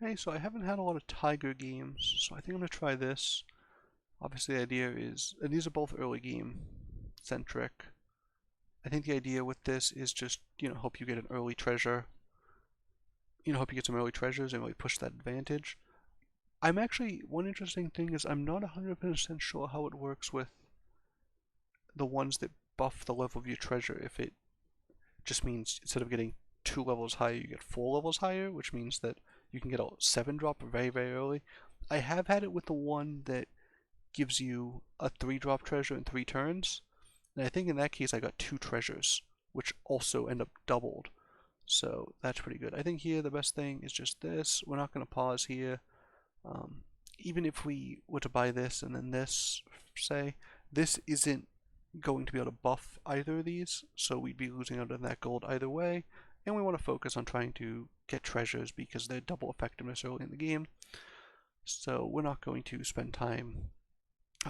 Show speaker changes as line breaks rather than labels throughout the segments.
Hey, so I haven't had a lot of Tiger games, so I think I'm gonna try this. Obviously the idea is, and these are both early game centric. I think the idea with this is just, hope you get an early treasure. Hope you get some early treasures and really push that advantage. One interesting thing is I'm not 100% sure how it works with the ones that buff the level of your treasure. If it just means instead of getting 2 levels higher, you get 4 levels higher, which means that you can get a 7 drop very, very early. I have had it with the one that gives you a 3 drop treasure in 3 turns. And I think in that case I got 2 treasures, which also end up doubled. So that's pretty good. I think here the best thing is just this. We're not going to pause here. Um, Even if we were to buy this and then this, say, this isn't going to be able to buff either of these, so we'd be losing out on that gold either way. And we want to focus on trying to get treasures because they're double effectiveness early in the game. So we're not going to spend time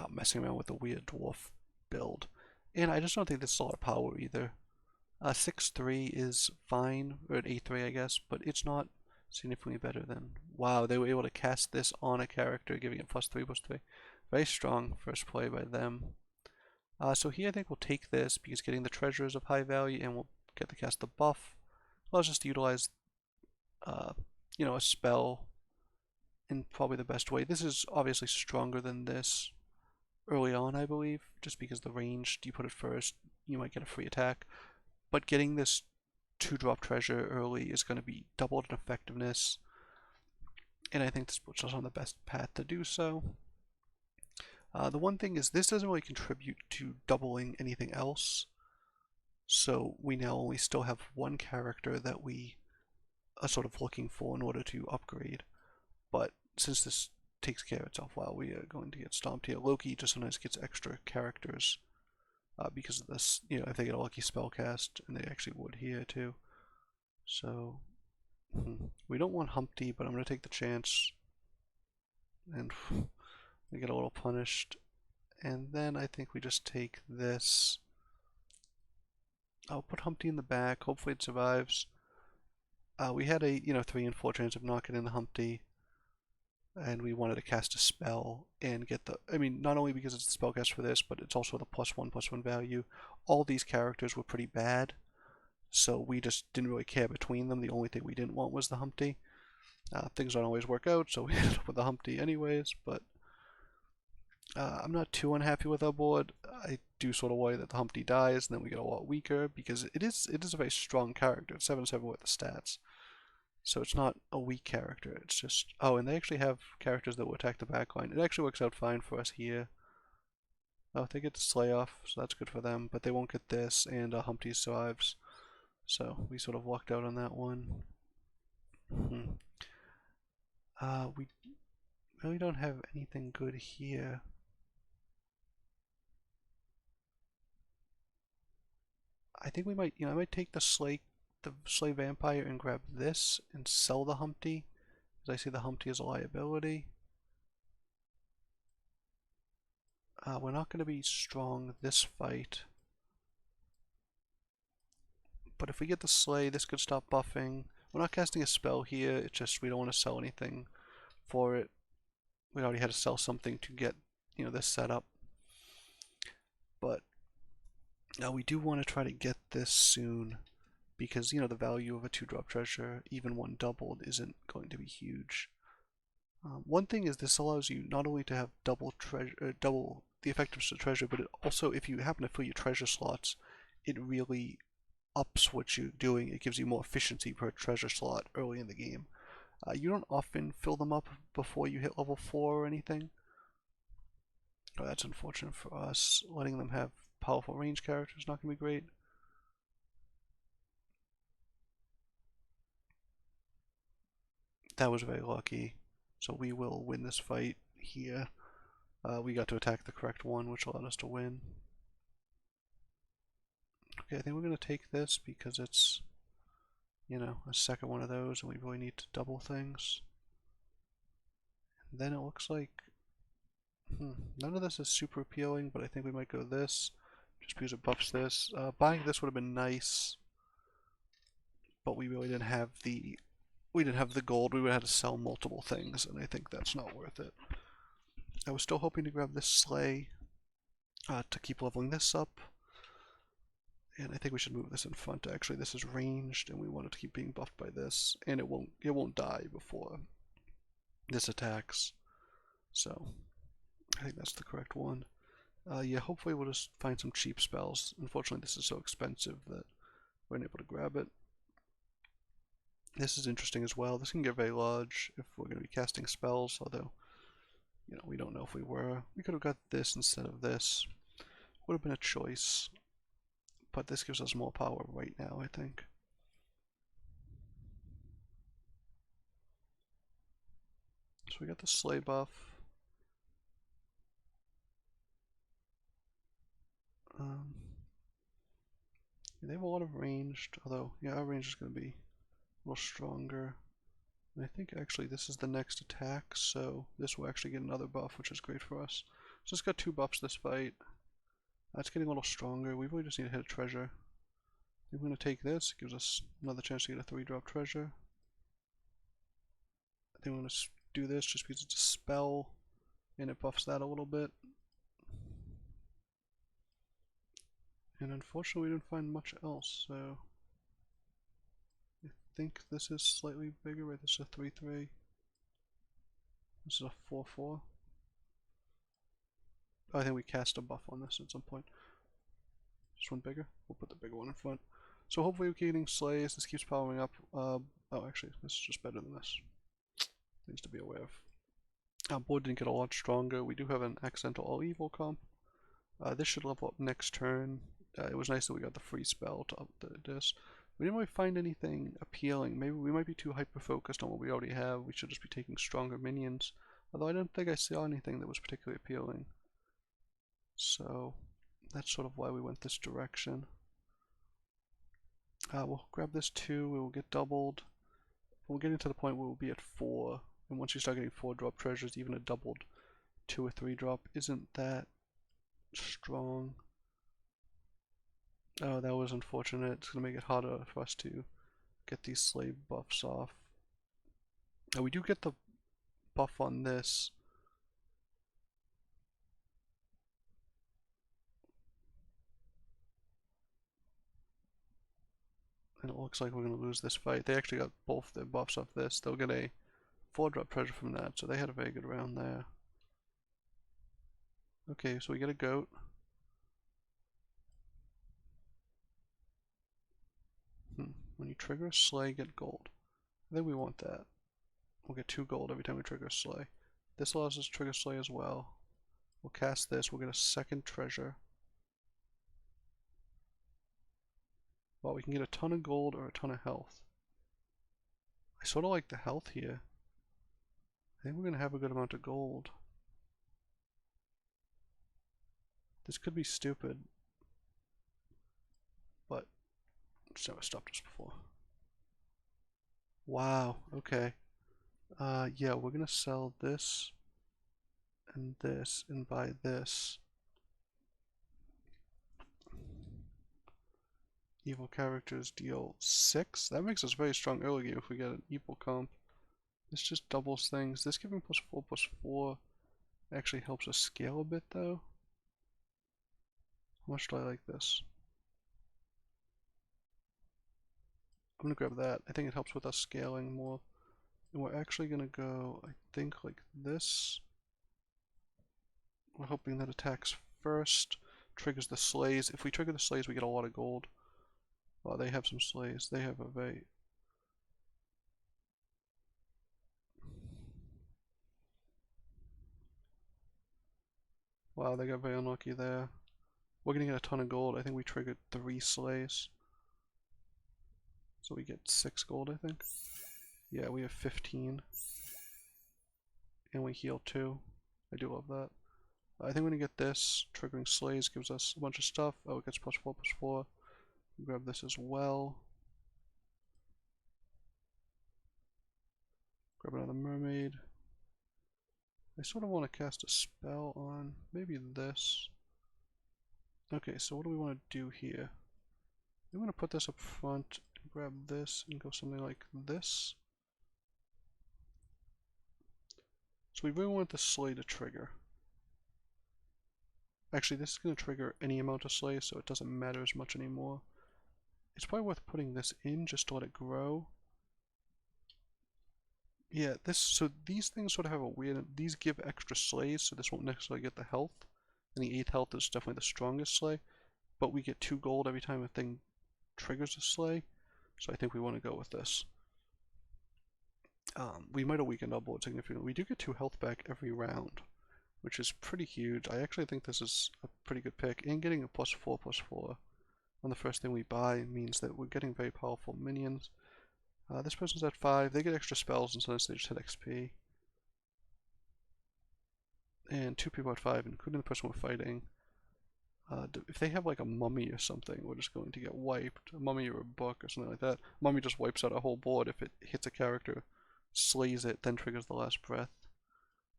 messing around with a weird dwarf build. And I just don't think this is a lot of power either. 6-3 is fine, or an 8-3 I guess, but it's not significantly better than... Wow, they were able to cast this on a character, giving it +3/+3. Very strong first play by them. So here I think we'll take this because getting the treasure is of high value, and we'll get the cast the buff. Let's just utilize, uh, a spell in probably the best way. This is obviously stronger than this early on, I believe, just because the range, you put it first, you might get a free attack. But getting this 2-drop treasure early is going to be doubled in effectiveness, and I think this puts us on the best path to do so. The one thing is this doesn't really contribute to doubling anything else, so we now only still have one character that we are sort of looking for in order to upgrade. But since this takes care of itself while we are going to get stomped here, Loki just sometimes gets extra characters because of this, if they get a lucky spell cast, and they actually would here too. So, we don't want Humpty, but I'm going to take the chance, and we get a little punished. And then I think we just take this. I'll put Humpty in the back, hopefully it survives. We had a, 3 and 4 chance of not getting the Humpty, and we wanted to cast a spell and get the, not only because it's the spellcast for this, but it's also the +1/+1 value. All these characters were pretty bad, so we just didn't really care between them. The only thing we didn't want was the Humpty. Things don't always work out, so we ended up with the Humpty anyways, but I'm not too unhappy with our board. I do sort of worry that the Humpty dies, and then we get a lot weaker, because it is a very strong character. It's 7/7 with the stats. So it's not a weak character, it's just... Oh, and they actually have characters that will attack the backline. It actually works out fine for us here. Oh, they get the Slay off, so that's good for them, but they won't get this, and Humpty survives. So we sort of lucked out on that one. We really don't have anything good here. I think we might, I might take the Slay Vampire and grab this and sell the Humpty, because I see the Humpty as a liability. We're not going to be strong this fight, but if we get the Slay, this could stop buffing. We're not casting a spell here, it's just we don't want to sell anything for it. We already had to sell something to get, this set up. But now we do want to try to get this soon, because, the value of a 2-drop treasure, even one doubled, isn't going to be huge. One thing is this allows you not only to have double the effectiveness of treasure, but it also, if you happen to fill your treasure slots, it really ups what you're doing. It gives you more efficiency per treasure slot early in the game. You don't often fill them up before you hit level 4 or anything. Oh, that's unfortunate for us. Letting them have powerful range characters is not going to be great. That was very lucky. So we will win this fight here. We got to attack the correct one, which allowed us to win. Okay, I think we're going to take this because it's, a second one of those, and we really need to double things. And then it looks like, none of this is super appealing, but I think we might go this, just because it buffs this. Buying this would have been nice, but we really didn't have the we didn't have the gold, we would have had to sell multiple things, and I think that's not worth it. I was still hoping to grab this sleigh to keep leveling this up. And I think we should move this in front. Actually, this is ranged, and we want it to keep being buffed by this, and it won't die before this attacks. So I think that's the correct one. Yeah, hopefully we'll just find some cheap spells. Unfortunately, this is so expensive that we're unable to grab it. This is interesting as well. This can get very large if we're going to be casting spells, although, you know, we don't know if we were. We could have got this instead of this. Would have been a choice. But this gives us more power right now, I think. So we got the sleigh buff. They have a lot of ranged, although, yeah, our range is going to be a little stronger. And I think actually this is the next attack, so this will actually get another buff, which is great for us. So it's got 2 buffs this fight. That's getting a little stronger. We really just need to hit a treasure. I'm going to take this. It gives us another chance to get a 3-drop treasure. I think I'm going to do this just because it's a spell, and it buffs that a little bit. And unfortunately we didn't find much else, so I think this is slightly bigger, right? This is a 3-3. This is a 4-4. Oh, I think we cast a buff on this at some point. This one bigger? We'll put the bigger one in front. So hopefully we keep getting slays. This keeps powering up. Oh, actually, this is just better than this. Things to be aware of. Our board didn't get a lot stronger. We do have an accidental all evil comp. This should level up next turn. It was nice that we got the free spell to up this. We didn't really find anything appealing. Maybe we might be too hyper-focused on what we already have. We should just be taking stronger minions. Although I don't think I saw anything that was particularly appealing. So that's sort of why we went this direction. We'll grab this 2. We will get doubled. We're getting to the point where we'll be at 4. And once you start getting 4-drop treasures, even a doubled 2 or 3-drop isn't that strong. Oh, that was unfortunate. It's going to make it harder for us to get these slave buffs off. We do get the buff on this. And it looks like we're going to lose this fight. They actually got both their buffs off this. They'll get a 4-drop treasure from that, so they had a very good round there. Okay, so we get a goat. When you trigger a sleigh, get gold. I think we want that. We'll get 2 gold every time we trigger a sleigh. This allows us to trigger sleigh as well. We'll cast this, we'll get a 2nd treasure. Well, we can get a ton of gold or a ton of health. I sort of like the health here. I think we're going to have a good amount of gold. This could be stupid, but just never stopped us before. Wow, okay. Yeah, we're gonna sell this and buy this. Evil characters deal 6. That makes us very strong early game if we get an evil comp. This just doubles things. This giving +4/+4 actually helps us scale a bit though. How much do I like this? I'm gonna grab that. I think it helps with us scaling more. And we're actually gonna go, I think, like this. We're hoping that attacks first, triggers the sleighs. If we trigger the sleighs, we get a lot of gold. Well, they have some sleighs. They have a very... Wow, they got very unlucky there. We're gonna get a ton of gold. I think we triggered 3 sleighs. So we get 6 gold, I think. Yeah, we have 15. And we heal 2. I do love that. I think we're gonna get this. Triggering sleighs gives us a bunch of stuff. Oh, it gets +4/+4. Grab this as well. Grab another mermaid. I sort of want to cast a spell on maybe this. Okay, so what do we want to do here? I'm going to put this up front, grab this, and go something like this. we really want the sleigh to trigger. Actually, this is going to trigger any amount of sleigh, so it doesn't matter as much anymore. It's probably worth putting this in just to let it grow. Yeah, so these things sort of have a weird, these give extra sleighs, so this won't necessarily get the health. And the 8th health is definitely the strongest sleigh, but we get 2 gold every time a thing triggers a sleigh, so I think we want to go with this. We might have weakened our board significantly. We do get 2 health back every round, which is pretty huge. I actually think this is a pretty good pick, and getting a +4/+4 on the first thing we buy means that we're getting very powerful minions. This person's at 5. They get extra spells, and sometimes they just hit XP. And 2 people at 5, including the person we're fighting. If they have like a mummy or something, we're just going to get wiped. A mummy or a book or something like that. Mummy just wipes out our whole board if it hits a character, slays it, then triggers the last breath.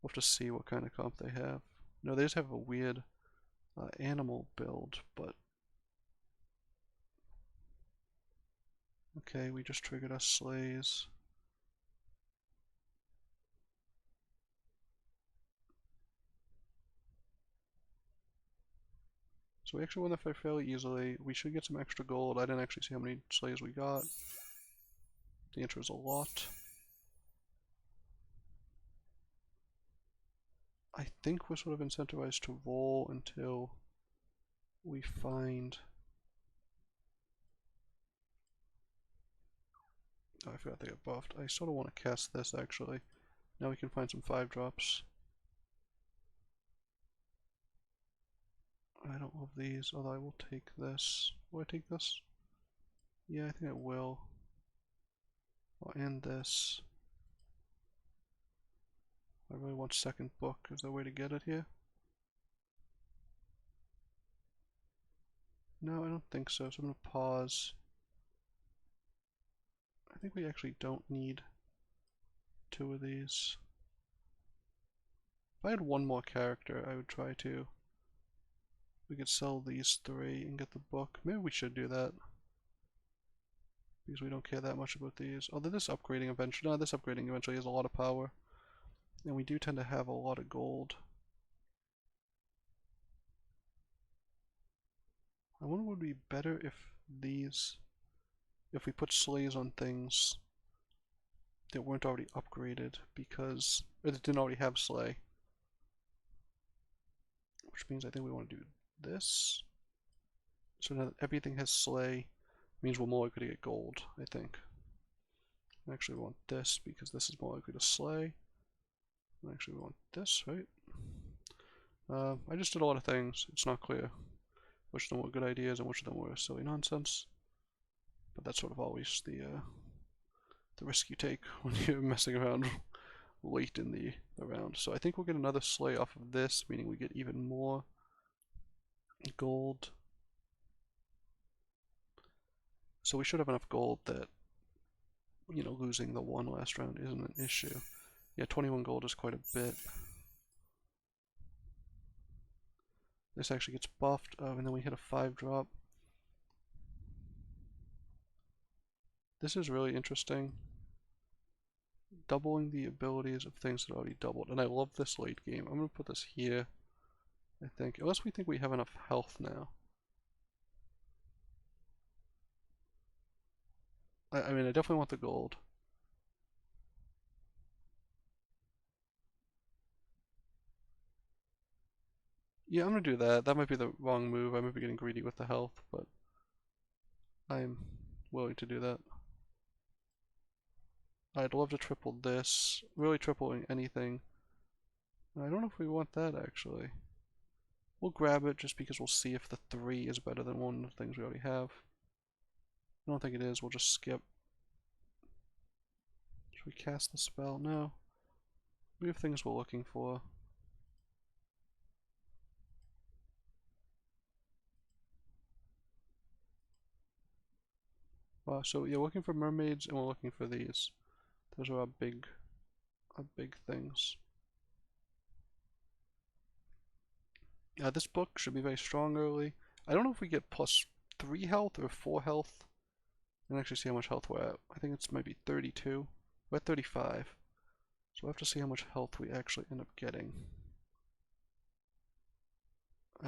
We'll have to see what kind of comp they have. No, they just have a weird animal build, but... Okay, we just triggered our slays. So we actually won the fight fairly easily. We should get some extra gold. I didn't actually see how many slays we got. The answer is a lot. I think we're sort of incentivized to roll until we find... Oh, I forgot they got buffed. I sort of want to cast this actually. Now we can find some 5-drops. I don't love these, although I will take this. Will I take this? Yeah, I think I will. I'll end this. I really want second book. Is there a way to get it here? No, I don't think so, so I'm going to pause. I think we actually don't need 2 of these. If I had 1 more character, I would try to. We could sell these 3 and get the book. Maybe we should do that. Because we don't care that much about these. Although this upgrading eventually... No, this upgrading eventually has a lot of power. And we do tend to have a lot of gold. I wonder what would be better if these... If we put sleighs on things that weren't already upgraded because... Or that didn't already have sleigh. Which means I think we want to do this. So now that everything has sleigh, means we're more likely to get gold, I think. Actually, we want this because this is more likely to slay. Actually, we want this, right? I just did a lot of things. It's not clear which of them were good ideas and which of them were silly nonsense. But that's sort of always the risk you take when you're messing around late in the round. So I think we'll get another sleigh off of this, meaning we get even more gold. So we should have enough gold that, you know, losing the 1 last round isn't an issue. Yeah, 21 gold is quite a bit. This actually gets buffed, and then we hit a 5-drop. This is really interesting. Doubling the abilities of things that already doubled. And I love this late game. I'm going to put this here, I think. Unless we think we have enough health now. I mean, I definitely want the gold. Yeah, I'm going to do that. That might be the wrong move. I might be getting greedy with the health, but I'm willing to do that. I'd love to triple this. Really tripling anything. I don't know if we want that, actually. We'll grab it just because we'll see if the 3 is better than one of the things we already have. I don't think it is. We'll just skip. Should we cast the spell? No. We have things we're looking for. So you're looking for mermaids and we're looking for these. Those are our big things. This book should be very strong early. I don't know if we get +3 health or 4 health. I can actually see how much health we're at. I think it's maybe 32. We're at 35. So we'll have to see how much health we actually end up getting.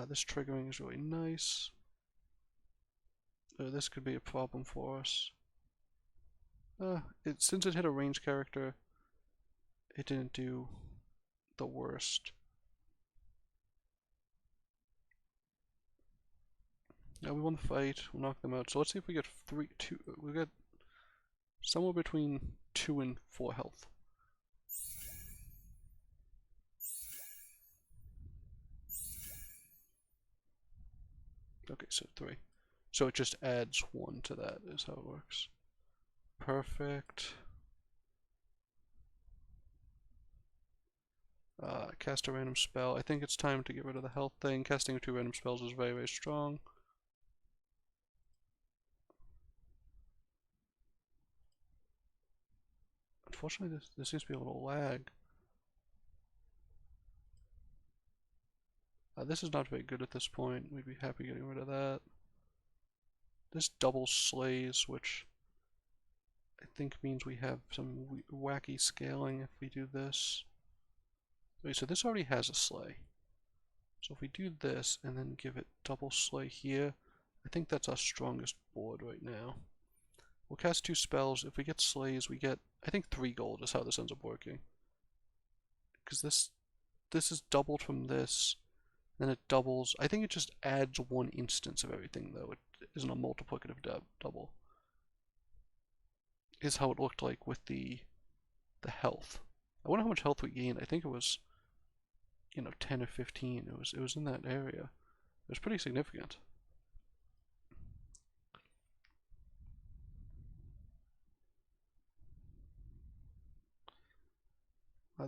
This triggering is really nice. This could be a problem for us. Since it hit a range character, it didn't do the worst. Yeah, we won the fight. We'll knock them out. So let's see if we get we get somewhere between 2 and 4 health. Okay, so 3. So it just adds 1 to that, is how it works. Perfect. Cast a random spell. I think it's time to get rid of the health thing. Casting 2 random spells is very, very strong. Unfortunately, there seems to be a little lag. This is not very good at this point. We'd be happy getting rid of that. This double slays, which I think means we have some wacky scaling if we do this. Okay, so this already has a slay. So if we do this and then give it double slay here, I think that's our strongest board right now. We'll cast 2 spells. If we get slays, we get, I think 3 gold is how this ends up working. Because this is doubled from this, then it doubles. I think it just adds 1 instance of everything, though. It isn't a multiplicative double. Is how it looked like with the health. I wonder how much health we gained. I think it was, 10 or 15. It was in that area. It was pretty significant.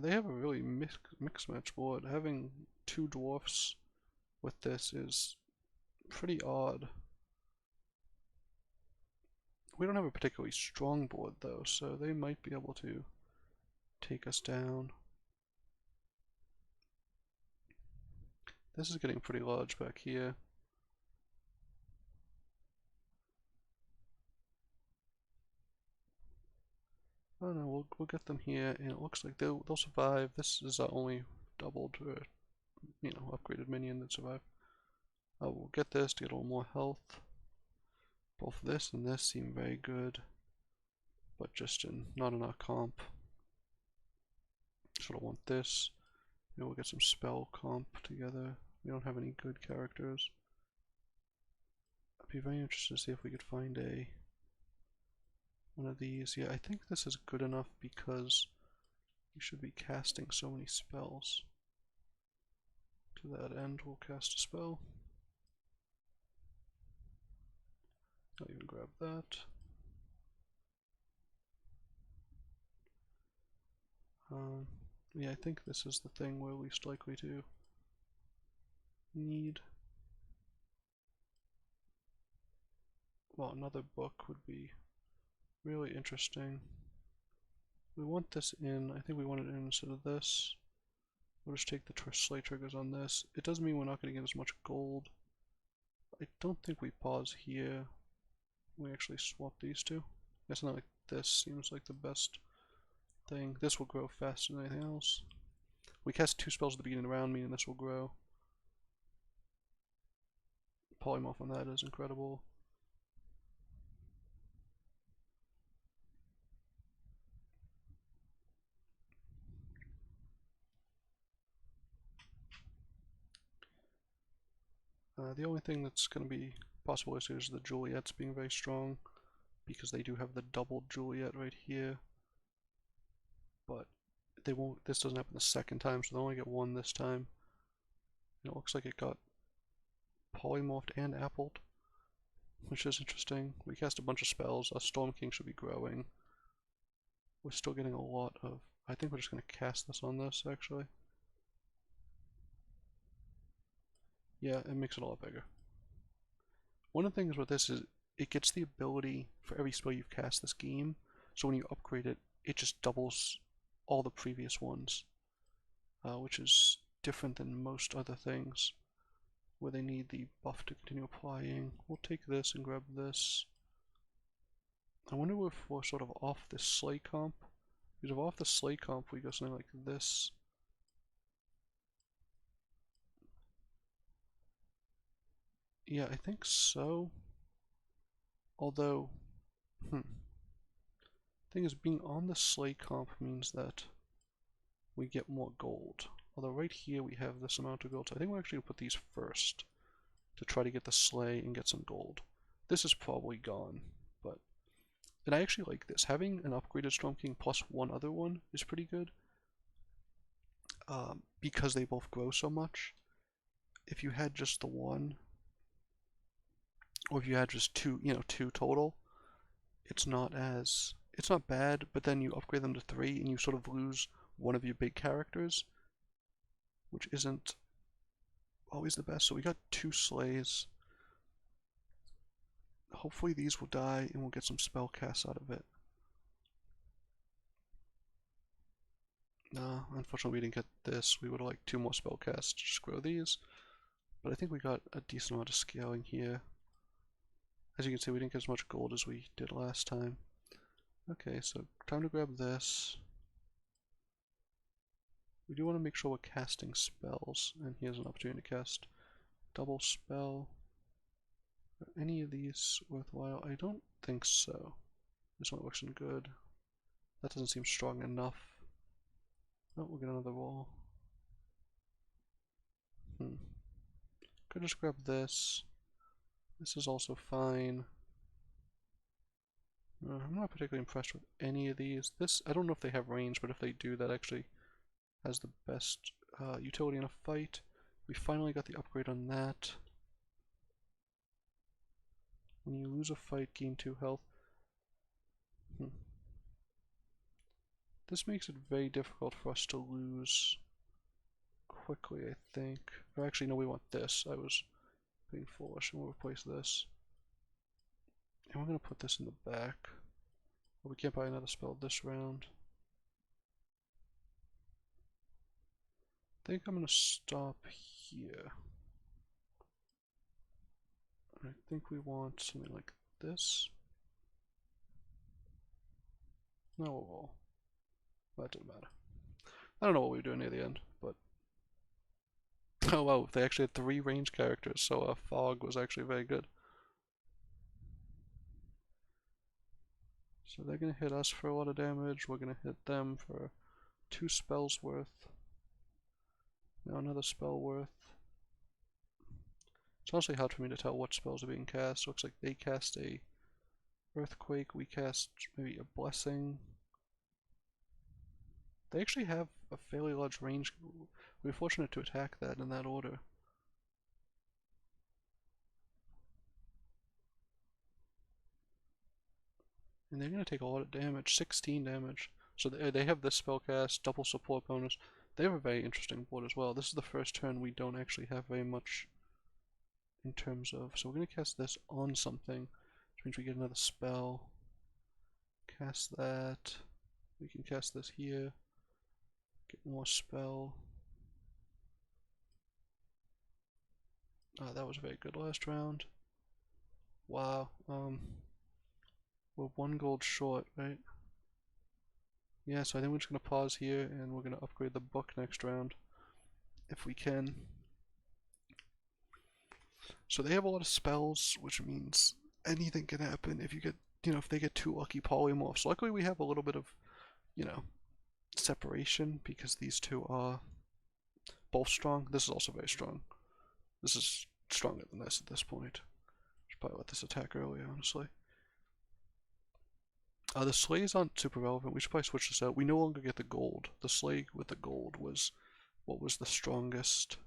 They have a really mixed match board. Having 2 dwarfs with this is pretty odd. We don't have a particularly strong board though, so they might be able to take us down. This is getting pretty large back here. Oh no, we'll get them here, and it looks like they'll survive. This is our only doubled, upgraded minion that survived. We'll get this to get a little more health. Both this and this seem very good, but just not in our comp. So I don't want this. Maybe we'll get some spell comp together. We don't have any good characters. I'd be very interested to see if we could find one of these. Yeah, I think this is good enough because we should be casting so many spells. To that end, we'll cast a spell. I'll even grab that. Yeah, I think this is the thing we're least likely to need. Well, another book would be really interesting. We want this in. I think we want it in instead of this. We'll just take the slay triggers on this. It does mean we're not going to get as much gold. I don't think we pause here. We actually swap these two. It's not like this seems like the best thing. This will grow faster than anything else. We cast 2 spells at the beginning of the round, meaning this will grow. Polymorph on that is incredible. The only thing that's going to be possible is the Juliets being very strong, because they do have the double Juliet right here. But they won't. This doesn't happen the second time, so they only get 1 this time. And it looks like it got polymorphed and appled, which is interesting. We cast a bunch of spells. Our Storm King should be growing. We're still getting a lot of. I think we're just going to cast this on this actually. Yeah, it makes it a lot bigger. One of the things with this is it gets the ability for every spell you've cast this game, so when you upgrade it, it just doubles all the previous ones, which is different than most other things where they need the buff to continue applying. We'll take this and grab this. I wonder if we're sort of off this slay comp. Because if off the sleigh comp we go something like this. Yeah, I think so. Although, thing is, being on the sleigh comp means that we get more gold. Although right here we have this amount of gold, so I think we're actually going to put these first to try to get the sleigh and get some gold. This is probably gone, but... And I actually like this. Having an upgraded Storm King plus one other one is pretty good. Because they both grow so much. If you had just the one, or if you had just two, two total, it's not bad, but then you upgrade them to 3 and you sort of lose one of your big characters, which isn't always the best. So we got 2 sleighs. Hopefully these will die and we'll get some spell casts out of it. Nah, unfortunately we didn't get this. We would have liked 2 more spell casts to just grow these. But I think we got a decent amount of scaling here. As you can see, we didn't get as much gold as we did last time. Okay, so time to grab this. We do want to make sure we're casting spells, and here's an opportunity to cast double spell. Are any of these worthwhile? I don't think so. This one looks good. That doesn't seem strong enough. Oh, we'll get another roll. Could just grab this. This is also fine. I'm not particularly impressed with any of these. This, I don't know if they have range, but if they do, that actually has the best utility in a fight. We finally got the upgrade on that. When you lose a fight, gain 2 health. This makes it very difficult for us to lose quickly, I think. Or actually, no, we want this. I was being foolish, and we'll replace this. And we're going to put this in the back. But we can't buy another spell this round. I think I'm going to stop here. I think we want something like this. No, well, that didn't matter. I don't know what we were doing near the end, but... Oh wow, they actually had 3 range characters, so Fog was actually very good. So they're going to hit us for a lot of damage, we're going to hit them for 2 spells worth. Now another spell worth. It's honestly hard for me to tell what spells are being cast. Looks like they cast a Earthquake, we cast maybe a Blessing. They actually have a fairly large range. We're fortunate to attack that in that order. And they're going to take a lot of damage, 16 damage. So they have this spell cast, double support bonus. They have a very interesting board as well. This is the first turn we don't actually have very much in terms of... So we're going to cast this on something, which means we get another spell. Cast that. We can cast this here. Get more spell. That was very good last round. Wow. We're 1 gold short, right? Yeah, so I think we're just going to pause here and we're going to upgrade the book next round. If we can. So they have a lot of spells, which means anything can happen if you get, if they get 2 lucky polymorphs. Luckily we have a little bit of, separation because these 2 are both strong. This is also very strong. This is stronger than this at this point. Should probably let this attack earlier, honestly. The sleighs aren't super relevant. We should probably switch this out. We no longer get the gold. The sleigh with the gold was what was the strongest.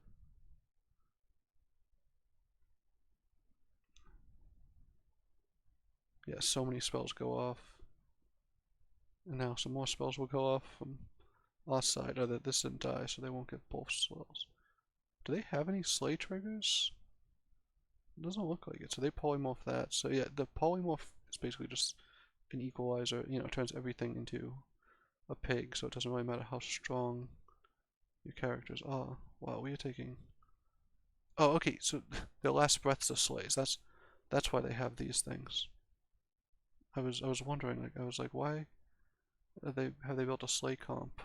Yeah, so many spells go off. And now some more spells will go off from our side. Oh, that this didn't die, so they won't get both spells. Do they have any sleigh triggers? It doesn't look like it. So they polymorph that. So yeah, the polymorph is basically just an equalizer. It turns everything into a pig, so it doesn't really matter how strong your characters are. Wow, we are taking... Oh, okay, so their last breaths are sleighs. That's why they have these things. I was wondering, I was like, why Have they built a sleigh comp?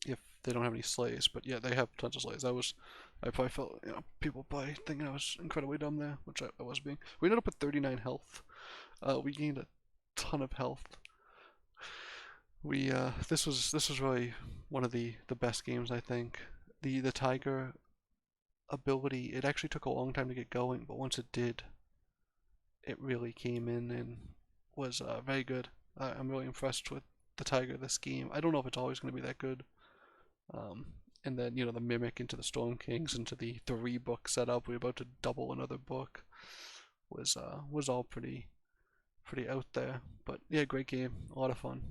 If they don't have any sleighs, but yeah, they have tons of sleighs. I probably felt, people probably thinking I was incredibly dumb there, which I was being. We ended up with 39 health. We gained a ton of health. This was really one of the best games, I think. The tiger ability, it actually took a long time to get going, but once it did, it really came in and was very good. I'm really impressed with the tiger this game. I don't know if it's always going to be that good. Um, and then the mimic into the Storm Kings into the 3 book setup. We're about to double another book. Was all pretty out there. But yeah, great game, a lot of fun.